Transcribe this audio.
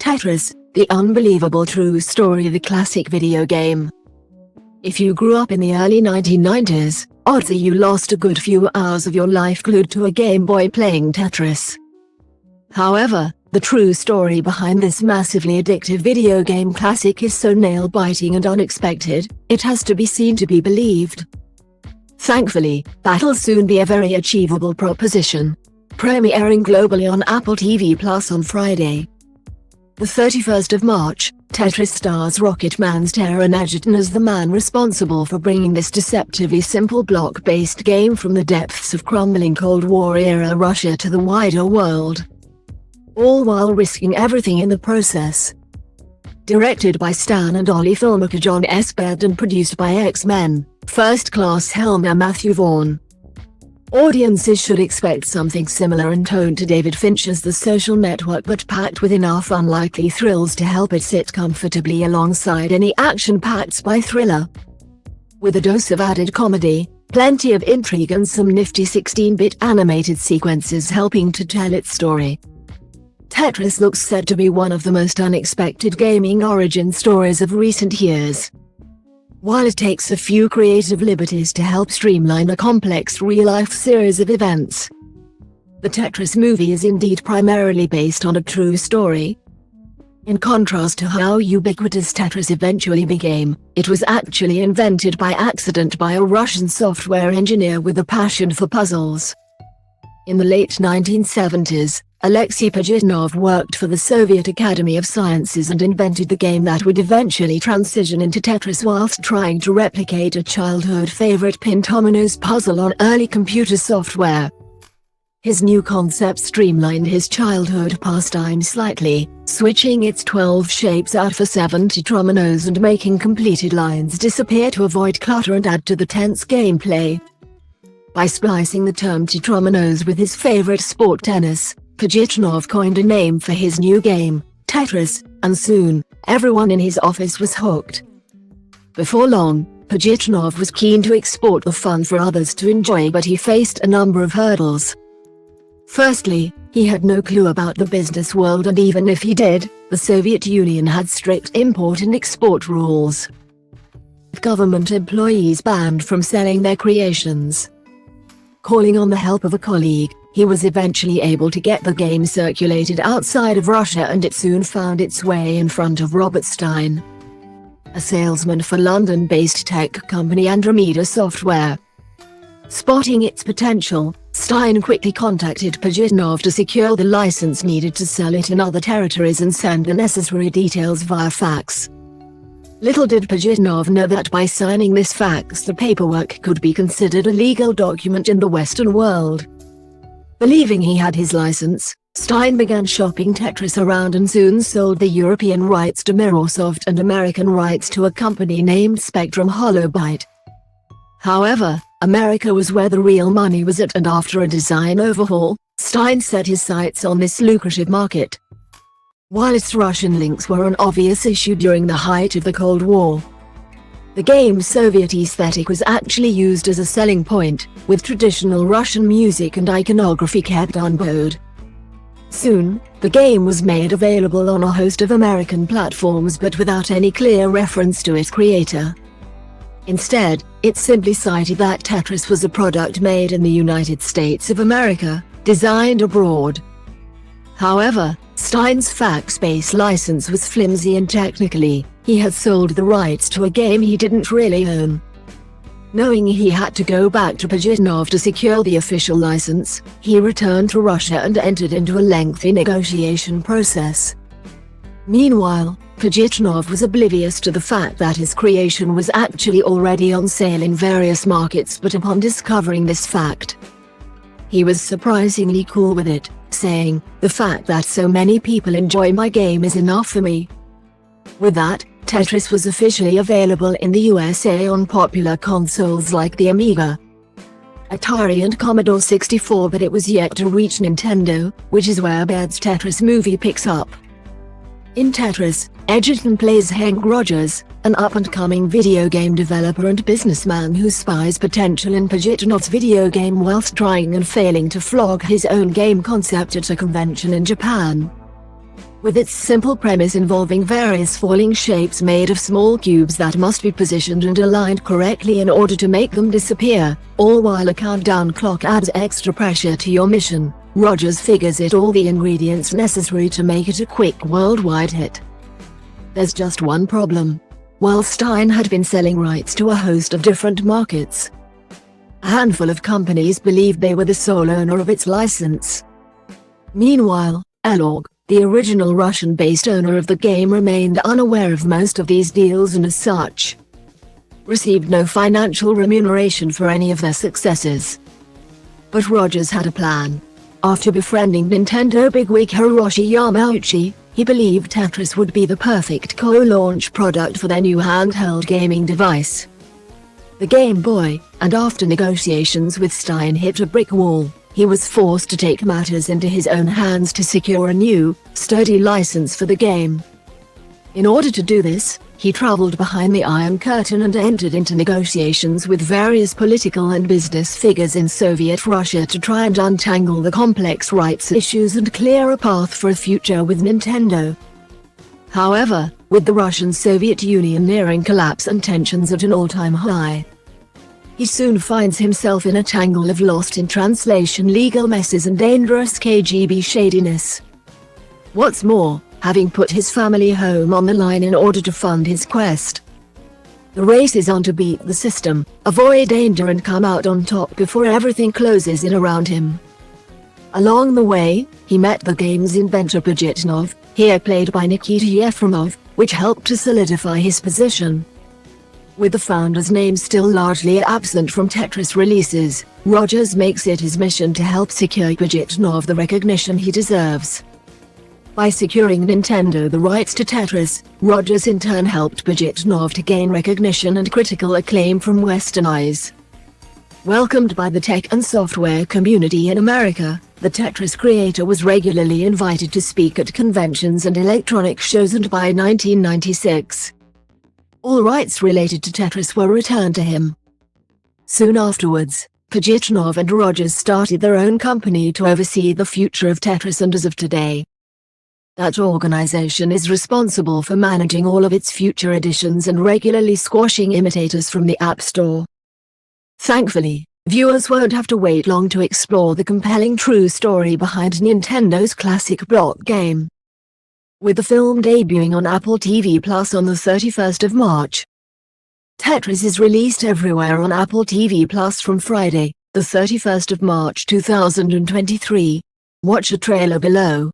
Tetris, the unbelievable true story of the classic video game. If you grew up in the early 1990s, odds are you lost a good few hours of your life glued to a Game Boy playing Tetris. However, the true story behind this massively addictive video game classic is so nail-biting and unexpected, it has to be seen to be believed. Thankfully, that'll soon be a very achievable proposition. Premiering globally on Apple TV Plus on Friday, the 31st of March, Tetris stars Rocket Man's Taron Egerton as the man responsible for bringing this deceptively simple block-based game from the depths of crumbling Cold War-era Russia to the wider world, all while risking everything in the process. Directed by Stan and Ollie filmmaker John S. Baird and produced by X-Men first-class helmer Matthew Vaughn. Audiences should expect something similar in tone to David Fincher's The Social Network, but packed with enough unlikely thrills to help it sit comfortably alongside any action-packed spy thriller. With a dose of added comedy, plenty of intrigue and some nifty 16-bit animated sequences helping to tell its story, Tetris looks set to be one of the most unexpected gaming origin stories of recent years. While it takes a few creative liberties to help streamline a complex real-life series of events, the Tetris movie is indeed primarily based on a true story. In contrast to how ubiquitous Tetris eventually became, it was actually invented by accident by a Russian software engineer with a passion for puzzles. In the late 1970s, Alexei Pajitnov worked for the Soviet Academy of Sciences and invented the game that would eventually transition into Tetris whilst trying to replicate a childhood favorite Pintomino's puzzle on early computer software. His new concept streamlined his childhood pastime slightly, switching its 12 shapes out for 7 tetrominos and making completed lines disappear to avoid clutter and add to the tense gameplay. By splicing the term tetrominos with his favorite sport tennis, Pajitnov coined a name for his new game, Tetris, and soon, everyone in his office was hooked. Before long, Pajitnov was keen to export the fun for others to enjoy, but he faced a number of hurdles. Firstly, he had no clue about the business world, and even if he did, the Soviet Union had strict import and export rules, with government employees banned from selling their creations. Calling on the help of a colleague, he was eventually able to get the game circulated outside of Russia, and it soon found its way in front of Robert Stein, a salesman for London-based tech company Andromeda Software. Spotting its potential, Stein quickly contacted Pajitnov to secure the license needed to sell it in other territories and send the necessary details via fax. Little did Pajitnov know that by signing this fax, the paperwork could be considered a legal document in the Western world. Believing he had his license, Stein began shopping Tetris around and soon sold the European rights to Mirrorsoft and American rights to a company named Spectrum Holobyte. However, America was where the real money was at, and after a design overhaul, Stein set his sights on this lucrative market. While its Russian links were an obvious issue during the height of the Cold War, the game's Soviet aesthetic was actually used as a selling point, with traditional Russian music and iconography kept on board. Soon, the game was made available on a host of American platforms, but without any clear reference to its creator. Instead, it simply cited that Tetris was a product made in the United States of America, designed abroad. However, Stein's fax-based license was flimsy, and technically, he had sold the rights to a game he didn't really own. Knowing he had to go back to Pajitnov to secure the official license, he returned to Russia and entered into a lengthy negotiation process. Meanwhile, Pajitnov was oblivious to the fact that his creation was actually already on sale in various markets, but upon discovering this fact, he was surprisingly cool with it, saying, "The fact that so many people enjoy my game is enough for me." With that, Tetris was officially available in the USA on popular consoles like the Amiga, Atari and Commodore 64, but it was yet to reach Nintendo, which is where Baird's Tetris movie picks up. In Tetris, Egerton plays Hank Rogers, an up-and-coming video game developer and businessman who spies potential in Pajitnov's video game whilst trying and failing to flog his own game concept at a convention in Japan. with its simple premise involving various falling shapes made of small cubes that must be positioned and aligned correctly in order to make them disappear, all while a countdown clock adds extra pressure to your mission. Rogers figures it all the ingredients necessary to make it a quick worldwide hit. There's just one problem. While Stein had been selling rights to a host of different markets, a handful of companies believed they were the sole owner of its license. Meanwhile, Elorg, the original Russian-based owner of the game, remained unaware of most of these deals and as such, received no financial remuneration for any of their successes. But Rogers had a plan. After befriending Nintendo bigwig Hiroshi Yamauchi, he believed Tetris would be the perfect co-launch product for their new handheld gaming device, the Game Boy, and after negotiations with Stein hit a brick wall, he was forced to take matters into his own hands to secure a new, sturdy license for the game. In order to do this, he traveled behind the Iron Curtain and entered into negotiations with various political and business figures in Soviet Russia to try and untangle the complex rights issues and clear a path for a future with Nintendo. However, with the Russian-Soviet Union nearing collapse and tensions at an all-time high, he soon finds himself in a tangle of lost-in-translation legal messes and dangerous KGB shadiness. What's more, having put his family home on the line in order to fund his quest, the race is on to beat the system, avoid danger and come out on top before everything closes in around him. Along the way, he met the game's inventor Pajitnov, here played by Nikita Yefremov, which helped to solidify his position. With the founder's name still largely absent from Tetris releases, Rogers makes it his mission to help secure Pajitnov the recognition he deserves. By securing Nintendo the rights to Tetris, Rogers in turn helped Pajitnov to gain recognition and critical acclaim from Western eyes. Welcomed by the tech and software community in America, the Tetris creator was regularly invited to speak at conventions and electronic shows, and by 1996, all rights related to Tetris were returned to him. Soon afterwards, Pajitnov and Rogers started their own company to oversee the future of Tetris, and as of today, that organization is responsible for managing all of its future editions and regularly squashing imitators from the App Store. Thankfully, viewers won't have to wait long to explore the compelling true story behind Nintendo's classic block game. With the film debuting on Apple TV Plus on the 31st of March, Tetris is released everywhere on Apple TV Plus from Friday, the 31st of March 2023. Watch the trailer below.